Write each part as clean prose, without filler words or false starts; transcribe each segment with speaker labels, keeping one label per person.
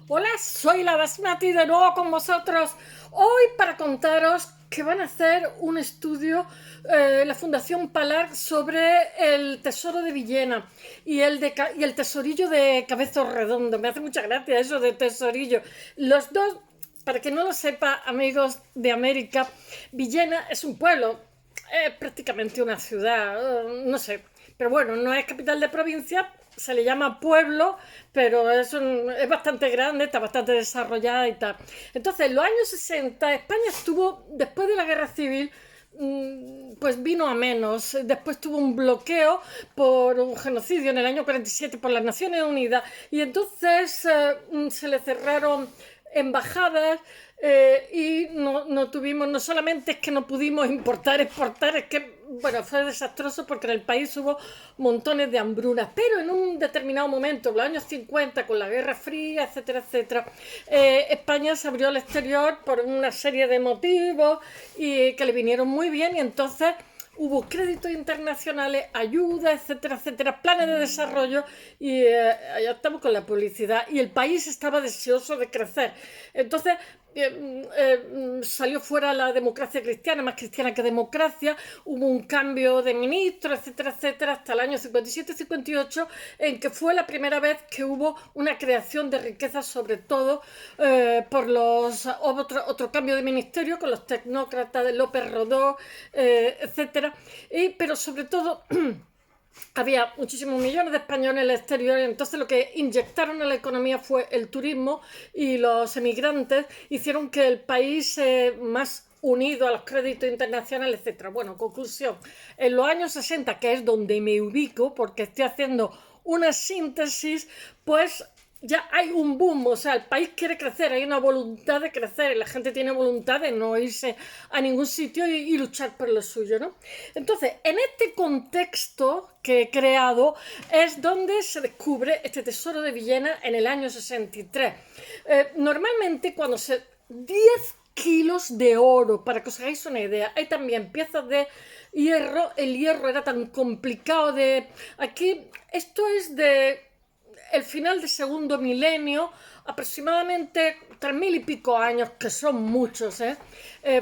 Speaker 1: Hola, soy la Basmati de nuevo con vosotros. Hoy para contaros que van a hacer un estudio la Fundación Palar sobre el tesoro de Villena y el tesorillo de Cabezo Redondo. Me hace mucha gracia eso de tesorillo. Los dos, para que no lo sepa, amigos de América, Villena es un pueblo, es prácticamente una ciudad, no sé, pero bueno, no es capital de provincia, se le llama pueblo, pero es bastante grande, está bastante desarrollada y tal. Entonces, en los años 60, España estuvo, después de la guerra civil, pues vino a menos. Después tuvo un bloqueo por un genocidio en el año 47 por las Naciones Unidas y entonces se le cerraron embajadas y no tuvimos, no solamente es que no pudimos importar, exportar, es que, bueno, fue desastroso porque en el país hubo montones de hambrunas, pero en un determinado momento, en los años 50, con la Guerra Fría, etcétera, etcétera, España se abrió al exterior por una serie de motivos y que le vinieron muy bien y entonces hubo créditos internacionales, ayuda, etcétera, etcétera, planes de desarrollo y allá estamos con la publicidad y el país estaba deseoso de crecer. Entonces salió fuera la democracia cristiana, más cristiana que democracia, hubo un cambio de ministro, etcétera, etcétera, hasta el año 57-58, en que fue la primera vez que hubo una creación de riqueza, sobre todo por otro cambio de ministerio con los tecnócratas de López Rodó, etcétera, pero sobre todo había muchísimos millones de españoles en el exterior y entonces lo que inyectaron a la economía fue el turismo y los emigrantes hicieron que el país más unido a los créditos internacionales, etcétera. Bueno, conclusión, en los años 60, que es donde me ubico, porque estoy haciendo una síntesis, pues ya hay un boom, o sea, el país quiere crecer, hay una voluntad de crecer y la gente tiene voluntad de no irse a ningún sitio y luchar por lo suyo, ¿no? Entonces, en este contexto que he creado es donde se descubre este tesoro de Villena en el año 63. Normalmente cuando se... 10 kilos de oro, para que os hagáis una idea. Hay también piezas de hierro. El hierro era tan complicado de... Aquí, esto es de el final del segundo milenio, aproximadamente 3000 y pico años, que son muchos,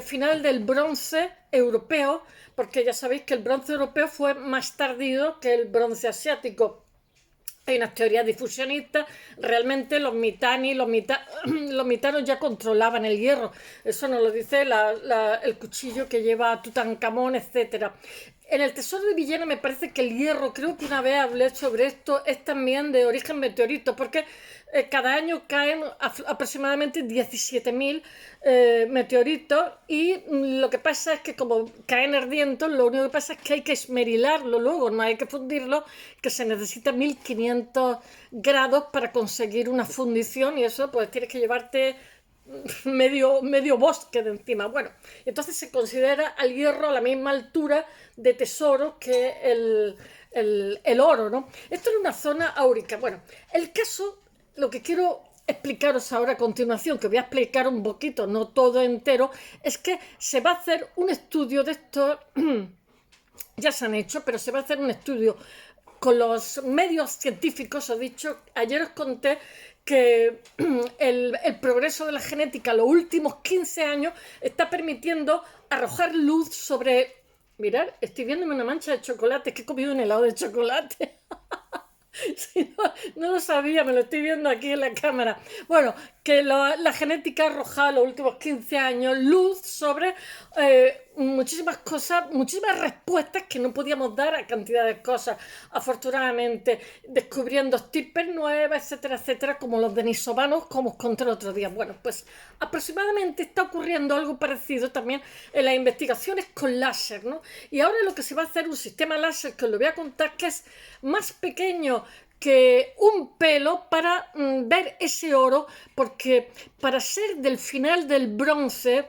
Speaker 1: final del bronce europeo, porque ya sabéis que el bronce europeo fue más tardío que el bronce asiático. Hay unas teorías difusionistas, realmente los los mitanos ya controlaban el hierro, eso nos lo dice el cuchillo que lleva Tutankamón, etcétera. En el tesoro de Villena me parece que el hierro, creo que una vez hablé sobre esto, es también de origen meteorito, porque cada año caen aproximadamente 17.000 meteoritos y lo que pasa es que como caen ardientes, lo único que pasa es que hay que esmerilarlo luego, no hay que fundirlo, que se necesita 1500 grados para conseguir una fundición y eso pues tienes que llevarte medio bosque de encima. Bueno, entonces se considera al hierro a la misma altura de tesoro que el oro, ¿no? Esto es una zona áurica. Bueno, el caso, lo que quiero explicaros ahora a continuación, que voy a explicar un poquito, no todo entero, es que se va a hacer un estudio de esto, ya se han hecho, pero se va a hacer un estudio con los medios científicos. Os he dicho, ayer os conté que el progreso de la genética los últimos 15 años está permitiendo arrojar luz sobre... Mirad, estoy viéndome una mancha de chocolate, es que he comido un helado de chocolate. Si no lo sabía, me lo estoy viendo aquí en la cámara. Bueno, que la genética arroja los últimos 15 años luz sobre muchísimas cosas, muchísimas respuestas que no podíamos dar a cantidad de cosas. Afortunadamente, descubriendo estirpes nuevas, etcétera, etcétera, como los denisovanos, como os conté el otro día. Bueno, pues aproximadamente está ocurriendo algo parecido también en las investigaciones con láser, ¿no? Y ahora lo que se va a hacer un sistema láser, que os lo voy a contar, que es más pequeño que un pelo para ver ese oro, porque para ser del final del bronce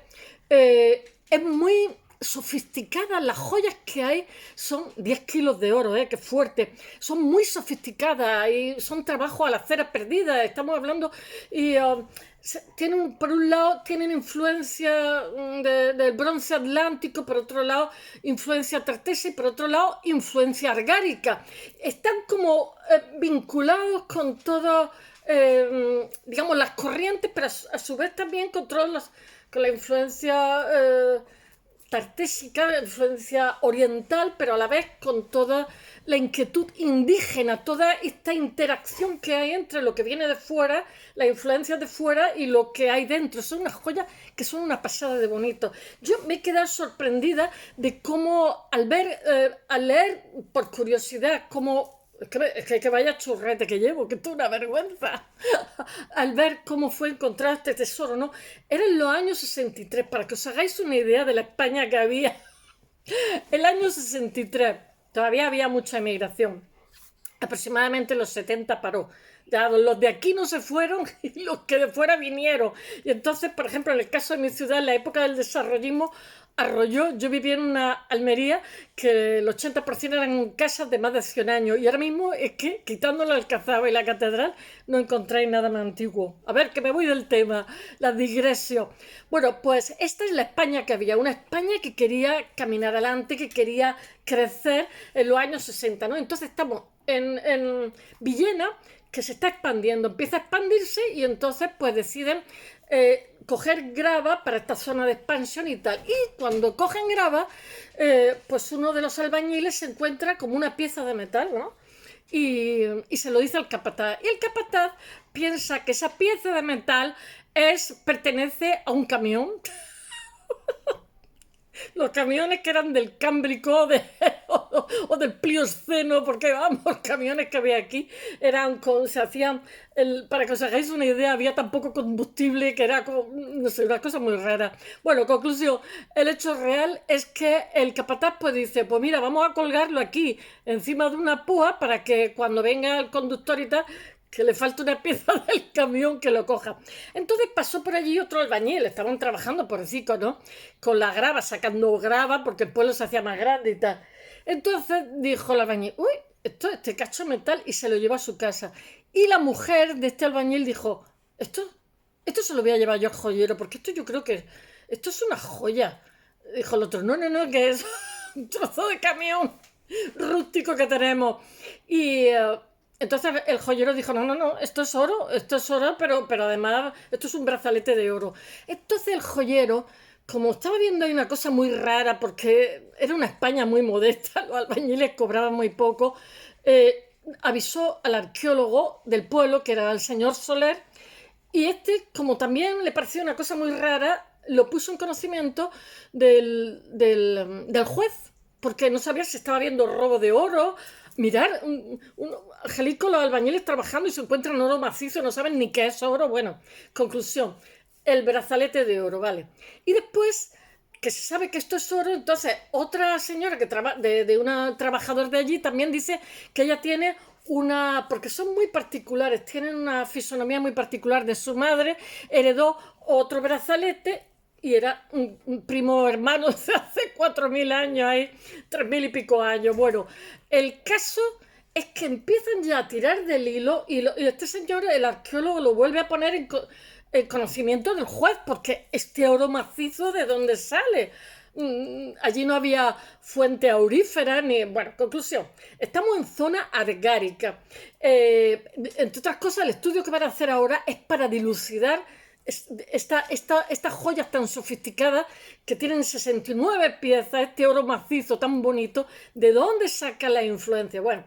Speaker 1: es muy sofisticada. Las joyas que hay son 10 kilos de oro, qué fuerte, son muy sofisticadas y son trabajo a la cera perdida, estamos hablando, y tienen, por un lado tienen influencia del bronce atlántico, por otro lado influencia tartesa y por otro lado influencia argárica. Están como vinculados con todo digamos, las corrientes, pero a su vez también con la influencia tartésica, la influencia oriental, pero a la vez con toda la inquietud indígena, toda esta interacción que hay entre lo que viene de fuera, la influencia de fuera y lo que hay dentro. Son unas joyas que son una pasada de bonito. Yo me he quedado sorprendida de cómo al leer por curiosidad, cómo que vaya churrete que llevo, que es una vergüenza. Al ver cómo fue encontrado este tesoro, ¿no? Era en los años 63, para que os hagáis una idea de la España que había. El año 63, todavía había mucha emigración. Aproximadamente en los 70 paró. Ya los de aquí no se fueron y los que de fuera vinieron. Y entonces, por ejemplo, en el caso de mi ciudad, en la época del desarrollismo, arrolló. Yo vivía en una Almería que el 80% eran casas de más de 100 años. Y ahora mismo es que, quitando la Alcazaba y la catedral, no encontráis nada más antiguo. A ver, que me voy del tema, la digresión. Bueno, pues esta es la España que había. Una España que quería caminar adelante, que quería crecer en los años 60, ¿no? Entonces estamos en Villena, que se está expandiendo, empieza a expandirse y entonces pues deciden coger grava para esta zona de expansión y tal. Y cuando cogen grava, pues uno de los albañiles se encuentra como una pieza de metal, ¿no? Y se lo dice al capataz. Y el capataz piensa que esa pieza de metal pertenece a un camión. Los camiones que eran del Cámbrico o del Plioceno, porque vamos, los camiones que había aquí se hacían, para que os hagáis una idea, había tan poco combustible que era como, no sé, una cosa muy rara. Bueno, conclusión, el hecho real es que el capataz pues dice, pues mira, vamos a colgarlo aquí encima de una púa para que cuando venga el conductor y tal, que le falta una pieza del camión que lo coja. Entonces pasó por allí otro albañil, estaban trabajando por cico, ¿no? Con la grava, sacando grava porque el pueblo se hacía más grande y tal. Entonces dijo el albañil, uy, este cacho de metal, y se lo llevó a su casa. Y la mujer de este albañil dijo, esto se lo voy a llevar yo al joyero, porque esto yo creo que, esto es una joya. Dijo el otro, no, que es un trozo de camión rústico que tenemos. Y entonces el joyero dijo, no, esto es oro, pero además esto es un brazalete de oro. Entonces el joyero, como estaba viendo ahí una cosa muy rara, porque era una España muy modesta, los albañiles cobraban muy poco, avisó al arqueólogo del pueblo, que era el señor Soler, y como también le pareció una cosa muy rara, lo puso en conocimiento del juez, porque no sabía si estaba viendo robo de oro. Mirar, Angelico, los albañiles trabajando y se encuentran oro macizo, no saben ni qué es oro. Bueno, conclusión, el brazalete de oro, ¿vale? Y después, que se sabe que esto es oro, entonces otra señora de una trabajadora de allí también dice que ella tiene porque son muy particulares, tienen una fisonomía muy particular de su madre, heredó otro brazalete y era un primo hermano de hace 4.000 años, hay 3.000 y pico años. Bueno, el caso es que empiezan ya a tirar del hilo y este señor, el arqueólogo, lo vuelve a poner en conocimiento del juez, porque este oro macizo, ¿de dónde sale? Allí no había fuente aurífera ni... Bueno, conclusión, estamos en zona argárica. Entre otras cosas, el estudio que van a hacer ahora es para dilucidar estas joyas tan sofisticadas que tienen 69 piezas, este oro macizo tan bonito, ¿de dónde saca la influencia? Bueno,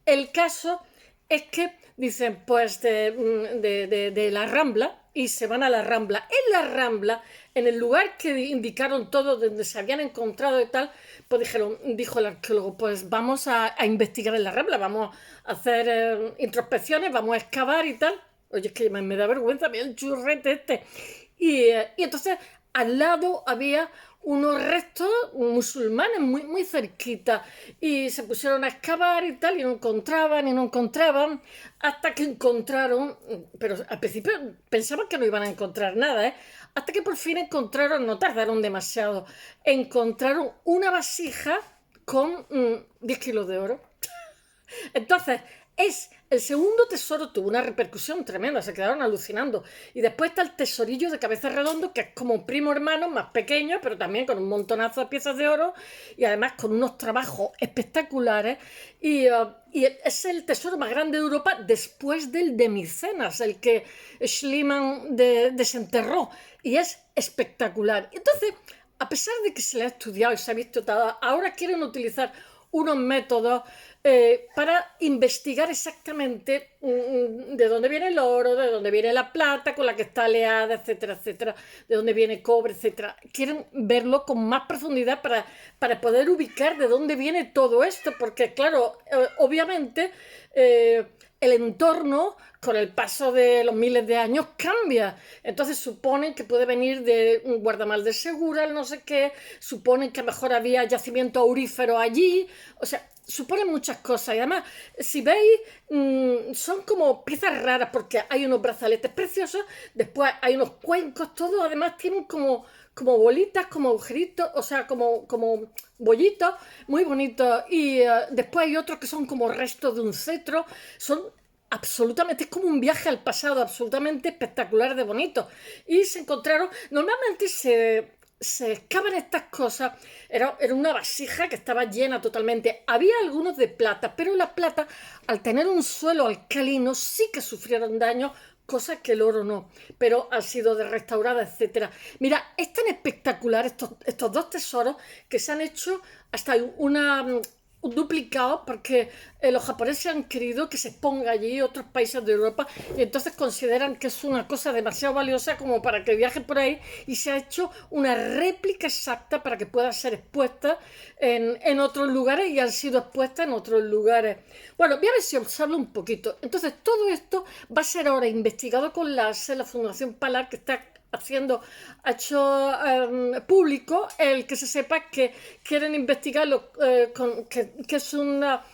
Speaker 1: el caso es que dicen, pues de la Rambla, y se van a la Rambla. En la Rambla, en el lugar que indicaron todos donde se habían encontrado y tal, pues dijo el arqueólogo, pues vamos a investigar en la Rambla, vamos a hacer introspecciones, vamos a excavar y tal. Oye, es que me da vergüenza, mira el churrete este. Y entonces al lado había unos restos musulmanes muy cerquita y se pusieron a excavar y tal y no encontraban hasta que encontraron, pero al principio pensaban que no iban a encontrar nada, hasta que por fin encontraron, no tardaron demasiado, encontraron una vasija con 10 kilos de oro. Entonces, El segundo tesoro tuvo una repercusión tremenda, se quedaron alucinando. Y después está el tesorillo de Cabeza Redondo, que es como un primo hermano, más pequeño, pero también con un montonazo de piezas de oro y además con unos trabajos espectaculares. Y es el tesoro más grande de Europa después del de Micenas, el que Schliemann desenterró. Y es espectacular. Entonces, a pesar de que se le ha estudiado y se ha visto todo, ahora quieren utilizar unos métodos para investigar exactamente de dónde viene el oro, de dónde viene la plata con la que está aleada, etcétera, etcétera, de dónde viene cobre, etcétera. Quieren verlo con más profundidad para poder ubicar de dónde viene todo esto, porque claro, obviamente el entorno con el paso de los miles de años cambia. Entonces suponen que puede venir de un guardamal de Segura, no sé qué, suponen que a lo mejor había yacimiento aurífero allí, o sea, suponen muchas cosas. Y además, si veis, son como piezas raras porque hay unos brazaletes preciosos, después hay unos cuencos, todos además tienen como bolitas, como agujeritos, o sea, como bollitos, muy bonitos. Y después hay otros que son como restos de un cetro, son absolutamente, es como un viaje al pasado, absolutamente espectacular de bonito. Y se encontraron, normalmente se excavan estas cosas, era una vasija que estaba llena totalmente, había algunos de plata, pero la plata, al tener un suelo alcalino, sí que sufrieron daño, cosas que el oro no, pero han sido restauradas, etc. Mira, es tan espectacular estos dos tesoros que se han hecho hasta un duplicado porque los japoneses han querido que se exponga allí otros países de Europa y entonces consideran que es una cosa demasiado valiosa como para que viaje por ahí y se ha hecho una réplica exacta para que pueda ser expuesta en otros lugares y han sido expuestas en otros lugares. Bueno, voy a ver si os hablo un poquito. Entonces todo esto va a ser ahora investigado con la Fundación Palar que está ha hecho público el que se sepa que quieren investigarlo, que es una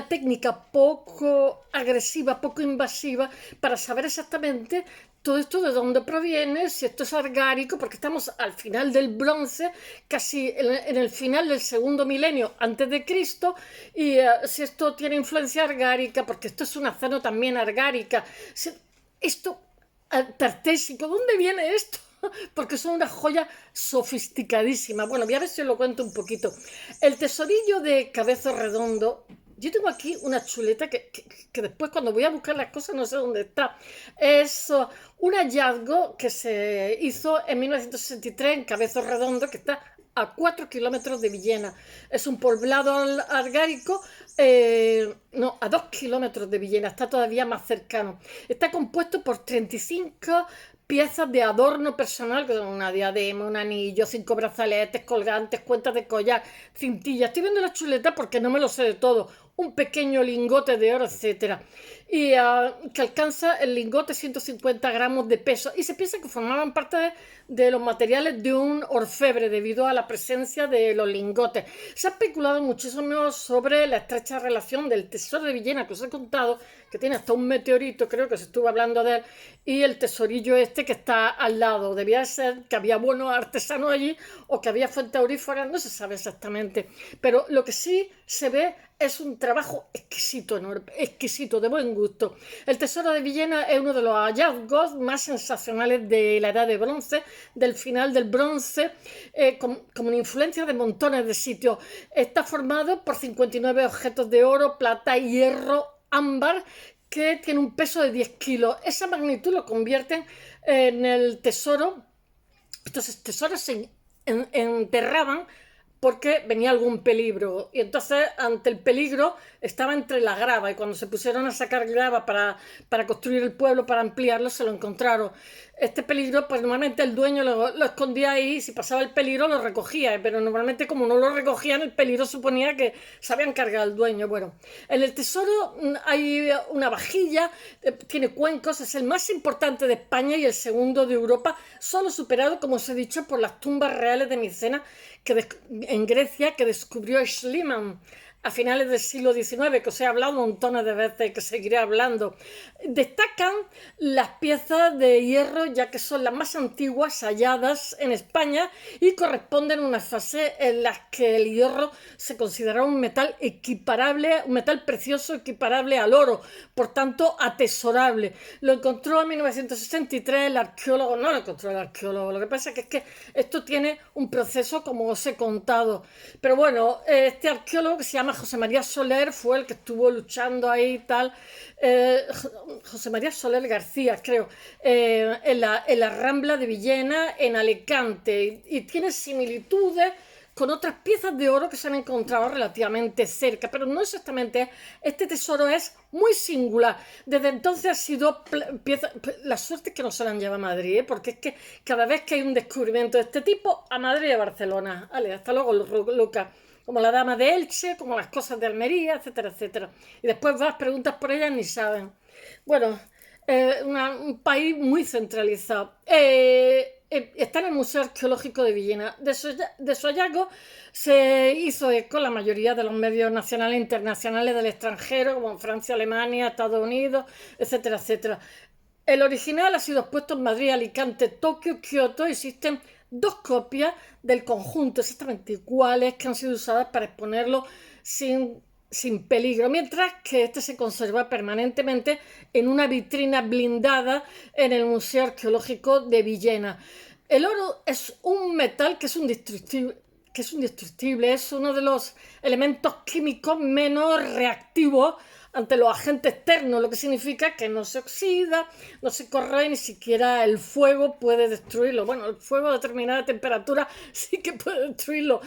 Speaker 1: técnica poco agresiva, poco invasiva, para saber exactamente todo esto de dónde proviene, si esto es argárico, porque estamos al final del bronce, casi en el final del segundo milenio antes de Cristo, y si esto tiene influencia argárica, porque esto es una zona también argárica. Esto tartésico, ¿dónde viene esto? Porque son una joya sofisticadísima. Bueno, voy a ver si os lo cuento un poquito. El tesorillo de Cabeza Redondo, yo tengo aquí una chuleta que después cuando voy a buscar las cosas no sé dónde está. Es un hallazgo que se hizo en 1963 en Cabeza Redondo, que está a 4 kilómetros de Villena. Es un poblado argárico, no, a 2 kilómetros de Villena, está todavía más cercano. Está compuesto por 35 piezas de adorno personal, que son una diadema, un anillo, 5 brazaletes, colgantes, cuentas de collar, cintillas. Estoy viendo la chuleta porque no me lo sé de todo. Un pequeño lingote de oro, etcétera. Y que alcanza el lingote 150 gramos de peso. Y se piensa que formaban parte de los materiales de un orfebre debido a la presencia de los lingotes. Se ha especulado muchísimo sobre la estrecha relación del tesoro de Villena que os he contado, que tiene hasta un meteorito, creo que se estuvo hablando de él, y el tesorillo este que está al lado. Debía ser que había buenos artesanos allí o que había fuente aurífera, no se sabe exactamente. Pero lo que sí se ve es un trabajo exquisito, enorme, exquisito, de buen gusto. El tesoro de Villena es uno de los hallazgos más sensacionales de la edad de bronce, del final del bronce, con una influencia de montones de sitios. Está formado por 59 objetos de oro, plata, hierro, ámbar, que tiene un peso de 10 kilos. Esa magnitud lo convierten en el tesoro. Estos tesoros se enterraban porque venía algún peligro y entonces ante el peligro estaba entre la grava y cuando se pusieron a sacar grava para construir el pueblo, para ampliarlo, se lo encontraron. Este peligro, pues normalmente el dueño lo escondía ahí y si pasaba el peligro lo recogía, pero normalmente como no lo recogían el peligro suponía que se habían cargado al dueño. Bueno, en el tesoro hay una vajilla, tiene cuencos, es el más importante de España y el segundo de Europa, solo superado, como os he dicho, por las tumbas reales de Micenas en Grecia que descubrió Schliemann. a finales del siglo XIX, que os he hablado montones de veces y que seguiré hablando. Destacan las piezas de hierro, ya que son las más antiguas halladas en España y corresponden a una fase en la que el hierro se consideraba un metal equiparable, un metal precioso equiparable al oro, por tanto atesorable. Lo encontró en 1963 el arqueólogo, no lo encontró el arqueólogo, lo que pasa es que esto tiene un proceso como os he contado. Pero bueno, este arqueólogo que se llama José María Soler fue el que estuvo luchando ahí y tal, José María Soler García, creo, en la Rambla de Villena, en Alicante, y tiene similitudes con otras piezas de oro que se han encontrado relativamente cerca, pero no exactamente. Este tesoro es muy singular. Desde entonces ha sido pieza. La suerte es que no se la han llevado a Madrid, porque es que cada vez que hay un descubrimiento de este tipo, a Madrid y a Barcelona. Vale, hasta luego, Lucas. Como la dama de Elche, como las cosas de Almería, etcétera, etcétera. Y después vas, preguntas por ellas, ni saben. Bueno, un país muy centralizado. Está en el Museo Arqueológico de Villena. De su hallazgo se hizo eco la mayoría de los medios nacionales e internacionales del extranjero, como Francia, Alemania, Estados Unidos, etcétera, etcétera. El original ha sido expuesto en Madrid, Alicante, Tokio, Kioto. Existen dos copias del conjunto exactamente iguales que han sido usadas para exponerlo sin peligro, mientras que este se conserva permanentemente en una vitrina blindada en el Museo Arqueológico de Villena. El oro es un metal que es indestructible, es uno de los elementos químicos menos reactivos ante los agentes externos, lo que significa que no se oxida, no se corroe, ni siquiera el fuego puede destruirlo. Bueno, el fuego a determinada temperatura sí que puede destruirlo,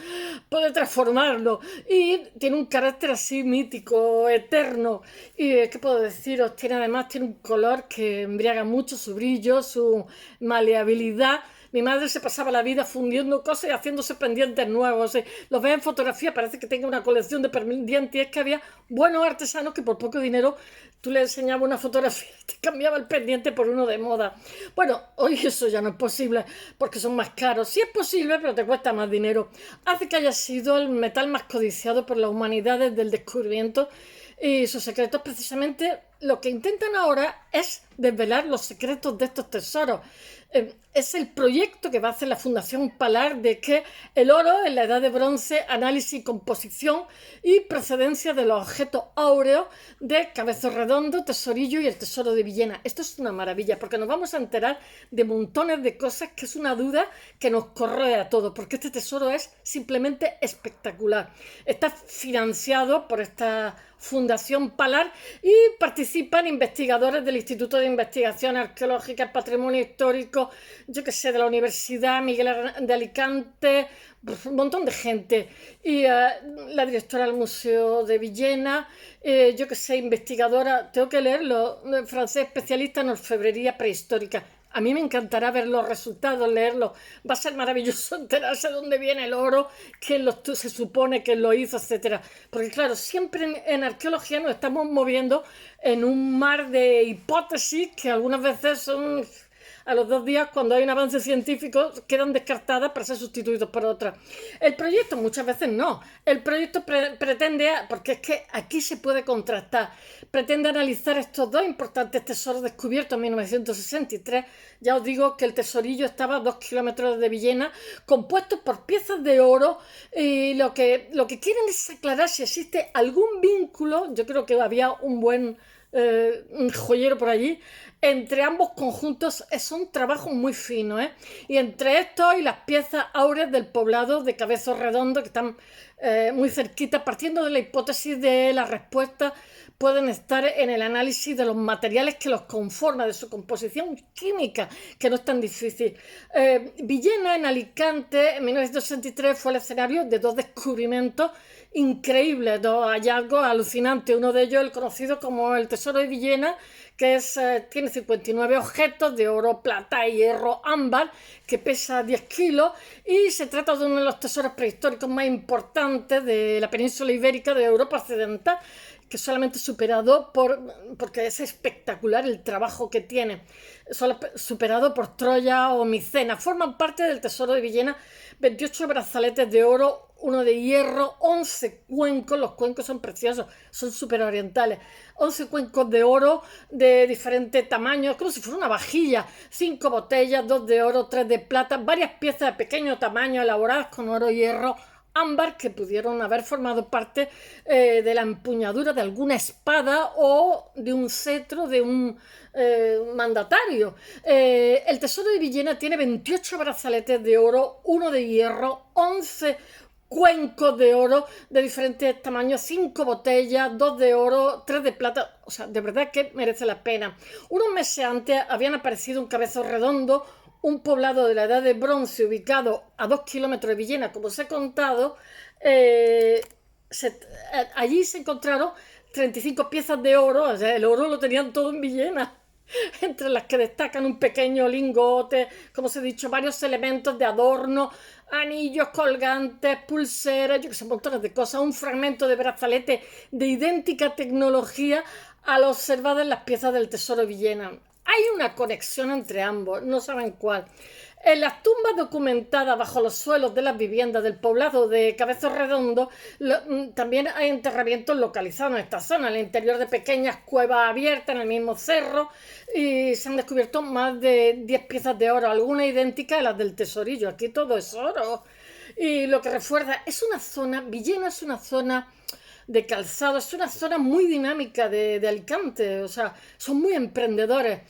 Speaker 1: puede transformarlo, y tiene un carácter así mítico, eterno. Y ¿qué puedo deciros? Además tiene un color que embriaga mucho, su brillo, su maleabilidad. Mi madre se pasaba la vida fundiendo cosas y haciéndose pendientes nuevos. Los ves en fotografía, parece que tenga una colección de pendientes. Y es que había buenos artesanos que por poco dinero tú le enseñabas una fotografía y te cambiaba el pendiente por uno de moda. Bueno, hoy eso ya no es posible porque son más caros. Sí es posible, pero te cuesta más dinero. Hace que haya sido el metal más codiciado por la humanidad desde el descubrimiento. Y sus secretos, precisamente, lo que intentan ahora es desvelar los secretos de estos tesoros. Es el proyecto que va a hacer la Fundación Palar de que el oro en la Edad de Bronce, análisis y composición y procedencia de los objetos áureos de Cabezo Redondo, Tesorillo y el Tesoro de Villena. Esto es una maravilla porque nos vamos a enterar de montones de cosas que es una duda que nos corroe a todos, porque este tesoro es simplemente espectacular. Está financiado por esta Fundación Palar y participan investigadores del Instituto de Investigación Arqueológica, Patrimonio Histórico, yo que sé, de la Universidad Miguel de Alicante, un montón de gente. Y la directora del Museo de Villena, yo que sé, investigadora, tengo que leerlo, francés, especialista en orfebrería prehistórica. A mí me encantará ver los resultados, leerlos. Va a ser maravilloso enterarse de dónde viene el oro, quién se supone que lo hizo, etcétera. Porque claro, siempre en arqueología nos estamos moviendo en un mar de hipótesis que algunas veces son a los 2 días, cuando hay un avance científico, quedan descartadas para ser sustituidos por otras. El proyecto muchas veces no. El proyecto pretende, porque es que aquí se puede contrastar, pretende analizar estos dos importantes tesoros descubiertos en 1963. Ya os digo que el tesorillo estaba a 2 kilómetros de Villena, compuestos por piezas de oro, y lo que quieren es aclarar si existe algún vínculo. Yo creo que había un buen joyero por allí. Entre ambos conjuntos son trabajos muy finos, y entre estos y las piezas áureas del poblado de Cabezo Redondo, que están muy cerquita, partiendo de la hipótesis de la respuesta, pueden estar en el análisis de los materiales que los conforman, de su composición química, que no es tan difícil. Villena, en Alicante, en 1963, fue el escenario de 2 descubrimientos increíbles, 2 hallazgos alucinantes. Uno de ellos, el conocido como el Tesoro de Villena, que tiene 59 objetos de oro, plata y hierro ámbar, que pesa 10 kilos, y se trata de uno de los tesoros prehistóricos más importantes de la península ibérica de Europa occidental, que solamente superado porque es espectacular el trabajo que tiene, solo superado por Troya o Micena. Forman parte del Tesoro de Villena 28 brazaletes de oro uno de hierro, 11 cuencos, los cuencos son preciosos, son súper orientales, 11 cuencos de oro de diferentes tamaños, como si fuera una vajilla, 5 botellas, 2 de oro, 3 de plata, varias piezas de pequeño tamaño elaboradas con oro y hierro ámbar que pudieron haber formado parte de la empuñadura de alguna espada o de un cetro de un mandatario. El tesoro de Villena tiene 28 brazaletes de oro, uno de hierro, 11 cuencos de oro de diferentes tamaños, 5 botellas, 2 de oro, 3 de plata. O sea, de verdad que merece la pena. Unos meses antes habían aparecido un Cabezón Redondo, un poblado de la Edad de Bronce ubicado a 2 kilómetros de Villena, como os he contado. Allí se encontraron 35 piezas de oro, o sea, el oro lo tenían todo en Villena, entre las que destacan un pequeño lingote, como os he dicho, varios elementos de adorno, anillos, colgantes, pulseras, yo que sé, montones de cosas, un fragmento de brazalete de idéntica tecnología al observado en las piezas del Tesoro de Villena. Hay una conexión entre ambos, no saben cuál. En las tumbas documentadas bajo los suelos de las viviendas del poblado de Cabezón Redondo también hay enterramientos localizados en esta zona, en el interior de pequeñas cuevas abiertas en el mismo cerro, y se han descubierto más de 10 piezas de oro, algunas idénticas a las del tesorillo. Aquí todo es oro. Y lo que refuerza, es una zona, Villena es una zona de calzado, es una zona muy dinámica de Alicante, o sea, son muy emprendedores.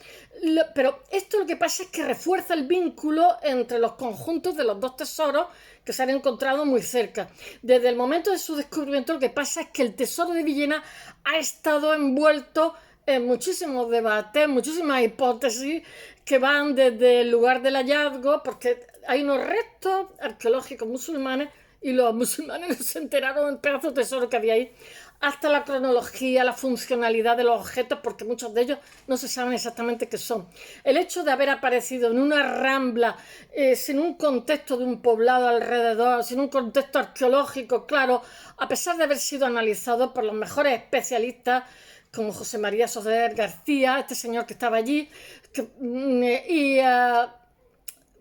Speaker 1: Pero esto lo que pasa es que refuerza el vínculo entre los conjuntos de los dos tesoros que se han encontrado muy cerca. Desde el momento de su descubrimiento, lo que pasa es que el tesoro de Villena ha estado envuelto en muchísimos debates, muchísimas hipótesis que van desde el lugar del hallazgo, porque hay unos restos arqueológicos musulmanes y los musulmanes no se enteraron del pedazo de tesoro que había ahí, hasta la cronología, la funcionalidad de los objetos, porque muchos de ellos no se saben exactamente qué son. El hecho de haber aparecido en una rambla, sin un contexto de un poblado alrededor, sin un contexto arqueológico, claro, a pesar de haber sido analizado por los mejores especialistas, como José María Soler García, este señor que estaba allí,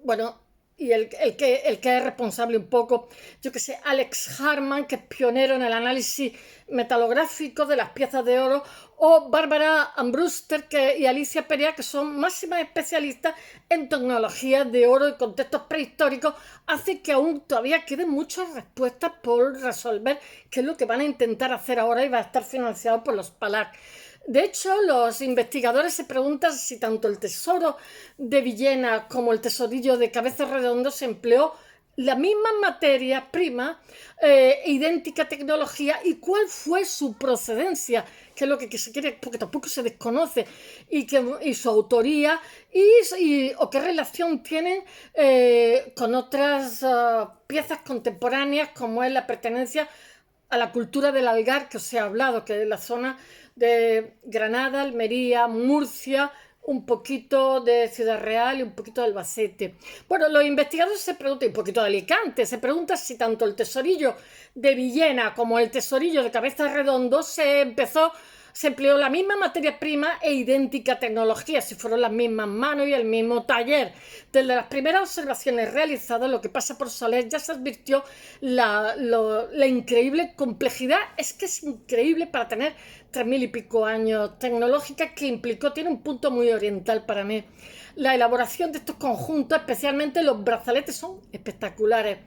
Speaker 1: bueno, y el que es responsable un poco, yo que sé, Alex Harman, que es pionero en el análisis metalográfico de las piezas de oro, o Bárbara Ambruster y Alicia Perea, que son máximas especialistas en tecnologías de oro y contextos prehistóricos, hace que aún todavía queden muchas respuestas por resolver, que es lo que van a intentar hacer ahora y va a estar financiado por los PALAC. De hecho, los investigadores se preguntan si tanto el tesoro de Villena como el tesorillo de Cabezón Redondo se empleó la misma materia prima, idéntica tecnología, y cuál fue su procedencia, que es lo que se quiere, porque tampoco se desconoce, y su autoría, o qué relación tienen con otras piezas contemporáneas, como es la pertenencia a la cultura del Algar, que os he hablado, que es la zona de Granada, Almería, Murcia, un poquito de Ciudad Real y un poquito de Albacete. Bueno, los investigadores se preguntan, y un poquito de Alicante, se preguntan si tanto el tesorillo de Villena como el tesorillo de Cabezón Redondo se empleó la misma materia prima e idéntica tecnología, si fueron las mismas manos y el mismo taller. Desde las primeras observaciones realizadas, lo que pasa por Soler, ya se advirtió la increíble complejidad. Es que es increíble para tener 3000 y pico años, tecnológica que implicó, tiene un punto muy oriental para mí. La elaboración de estos conjuntos, especialmente los brazaletes, son espectaculares.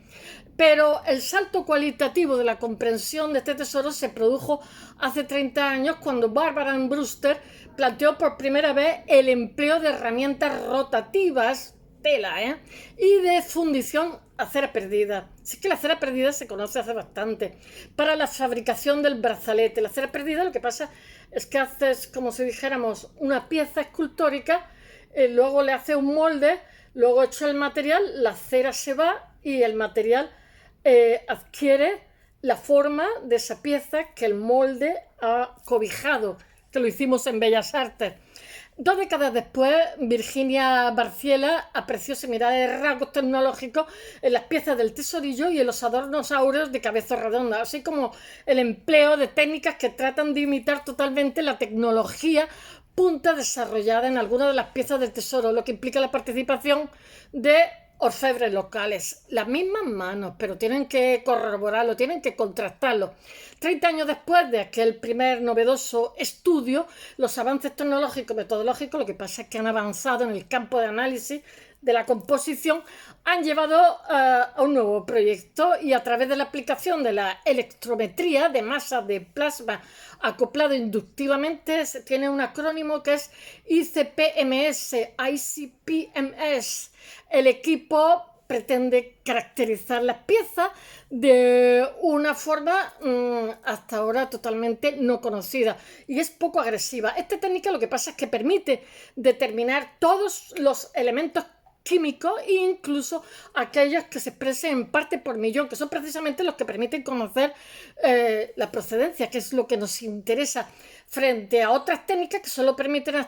Speaker 1: Pero el salto cualitativo de la comprensión de este tesoro se produjo hace 30 años cuando Bárbara Brewster planteó por primera vez el empleo de herramientas rotativas, tela, y de fundición a cera perdida. Si es que la cera perdida se conoce hace bastante. Para la fabricación del brazalete, la cera perdida lo que pasa es que haces, como si dijéramos, una pieza escultórica, luego le haces un molde, luego hecho el material, la cera se va y el material adquiere la forma de esa pieza que el molde ha cobijado, que lo hicimos en Bellas Artes. 2 décadas después, Virginia Barciela apreció similares rasgos tecnológicos en las piezas del tesorillo y en los adornos áureos de Cabezón Redondo, así como el empleo de técnicas que tratan de imitar totalmente la tecnología punta desarrollada en algunas de las piezas del tesoro, lo que implica la participación de orfebres locales, las mismas manos, pero tienen que corroborarlo, tienen que contrastarlo. 30 años después de aquel primer novedoso estudio, los avances tecnológicos, metodológicos, lo que pasa es que han avanzado en el campo de análisis de la composición, han llevado a un nuevo proyecto y a través de la aplicación de la electrometría de masas de plasma acoplado inductivamente se tiene un acrónimo que es ICPMS, ICPMS. El equipo pretende caracterizar las piezas de una forma hasta ahora totalmente no conocida y es poco agresiva. Esta técnica lo que pasa es que permite determinar todos los elementos químicos e incluso aquellos que se expresen en parte por millón, que son precisamente los que permiten conocer la procedencia, que es lo que nos interesa, frente a otras técnicas que solo permiten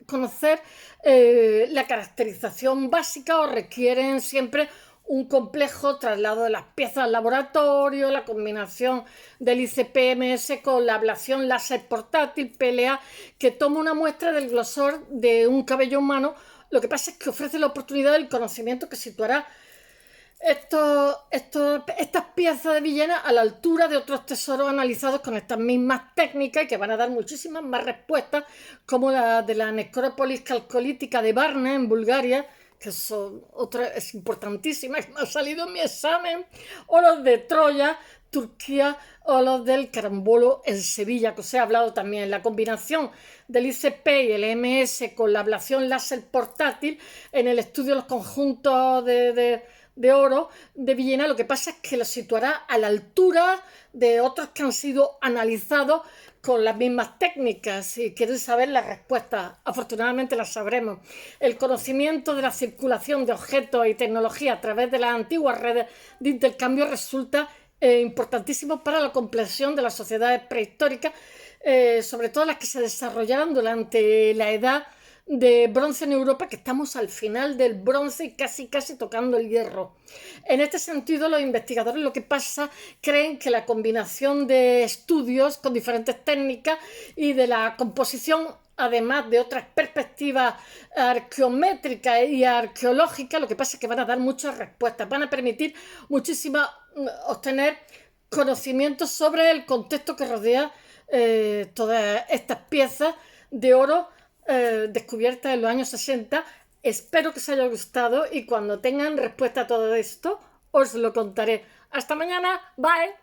Speaker 1: conocer la caracterización básica o requieren siempre un complejo traslado de las piezas al laboratorio, la combinación del ICP-MS con la ablación láser portátil, PLA, que toma una muestra del grosor de un cabello humano. Lo que pasa es que ofrece la oportunidad del conocimiento que situará estas piezas de Villena a la altura de otros tesoros analizados con estas mismas técnicas y que van a dar muchísimas más respuestas, como la de la necrópolis calcolítica de Varna en Bulgaria, que es importantísima, que me ha salido en mi examen, o los de Troya, Turquía, o los del Carambolo en Sevilla, que os he hablado también. La combinación del ICP y el EMS con la ablación láser portátil en el estudio de los conjuntos de oro de Villena, lo que pasa es que lo situará a la altura de otros que han sido analizados con las mismas técnicas. Si quieren saber la respuesta, afortunadamente la sabremos. El conocimiento de la circulación de objetos y tecnología a través de las antiguas redes de intercambio resulta importantísimo para la comprensión de las sociedades prehistóricas, sobre todo las que se desarrollaron durante la edad de bronce en Europa, que estamos al final del bronce y casi tocando el hierro. En este sentido, los investigadores lo que pasa creen que la combinación de estudios con diferentes técnicas y de la composición, además de otras perspectivas arqueométricas y arqueológicas, lo que pasa es que van a dar muchas respuestas, van a permitir obtener conocimientos sobre el contexto que rodea todas estas piezas de oro descubiertas en los años 60. Espero que os haya gustado y cuando tengan respuesta a todo esto os lo contaré. Hasta mañana, bye.